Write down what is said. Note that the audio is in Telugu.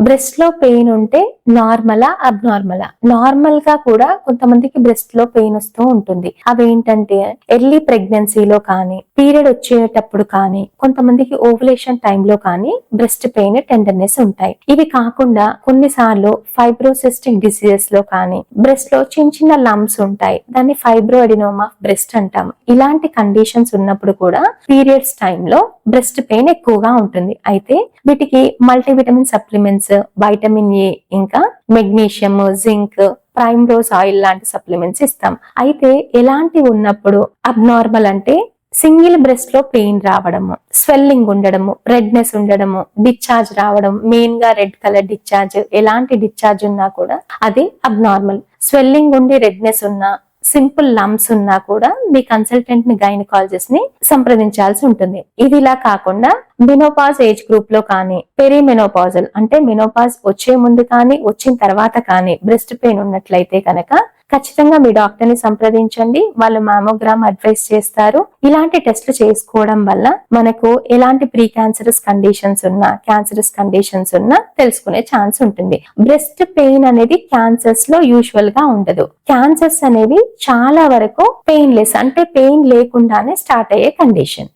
బ్రెస్ట్ లో పెయిన్ ఉంటే నార్మలా అబ్నార్మలా? నార్మల్ గా కూడా కొంతమందికి బ్రెస్ట్ లో పెయిన్ వస్తూ ఉంటుంది. అవేంటంటే ఎర్లీ ప్రెగ్నెన్సీలో కానీ, పీరియడ్ వచ్చేటప్పుడు కానీ, కొంతమందికి ఓవులేషన్ టైంలో కానీ బ్రెస్ట్ పెయిన్, టెండర్నెస్ ఉంటాయి. ఇవి కాకుండా కొన్నిసార్లు ఫైబ్రోసిస్టిక్ డిసీజెస్ లో కానీ బ్రెస్ట్ లో చిన్న చిన్న లంప్స్ ఉంటాయి. దాన్ని ఫైబ్రో ఎడినోమా ఆఫ్ బ్రెస్ట్ అంటాం. ఇలాంటి కండిషన్స్ ఉన్నప్పుడు కూడా పీరియడ్స్ టైంలో బ్రెస్ట్ పెయిన్ ఎక్కువగా ఉంటుంది. అయితే వీటికి మల్టీవిటమిన్ సప్లిమెంట్స్, వైటమిన్ ఏ, ఇంకా మెగ్నీషియం, జింక్, ప్రైమ్రోజ్ ఆయిల్ లాంటి సప్లిమెంట్స్ ఇస్తాం. అయితే ఎలాంటివి ఉన్నప్పుడు అబ్నార్మల్ అంటే సింగిల్ బ్రెస్ట్ లో పెయిన్ రావడము, స్వెల్లింగ్ ఉండడము, రెడ్నెస్ ఉండడము, డిశ్చార్జ్ రావడం, మెయిన్ గా రెడ్ కలర్ డిశ్చార్జ్, ఎలాంటి డిశ్చార్జ్ ఉన్నా కూడా అది అబ్నార్మల్. స్వెల్లింగ్ ఉండి రెడ్నెస్ ఉన్నా, సింపుల్ లంప్స్ ఉన్నా కూడా మీ కన్సల్టెంట్ ని, గైనకాలజిస్ట్ ని సంప్రదించాల్సి ఉంటుంది. ఇది ఇలా కాకుండా మెనోపాజ్ ఏజ్ గ్రూప్ లో కానీ, పెరిమెనోపాజల్ అంటే మెనోపాజ్ వచ్చే ముందు కానీ వచ్చిన తర్వాత కానీ బ్రెస్ట్ పెయిన్ ఉన్నట్లయితే కనుక ఖచ్చితంగా మీ డాక్టర్ ని సంప్రదించండి. వాళ్ళు మామోగ్రామ్ అడ్వైస్ చేస్తారు. ఇలాంటి టెస్ట్లు చేసుకోవడం వల్ల మనకు ఎలాంటి ప్రీ క్యాన్సరస్ కండిషన్స్ ఉన్నా, క్యాన్సరస్ కండిషన్స్ ఉన్నా తెలుసుకునే ఛాన్స్ ఉంటుంది. బ్రెస్ట్ పెయిన్ అనేది క్యాన్సర్స్ లో యూజువల్ గా ఉండదు. క్యాన్సర్స్ అనేవి చాలా వరకు పెయిన్లెస్ అంటే పెయిన్ లేకుండానే స్టార్ట్ అయ్యే కండిషన్.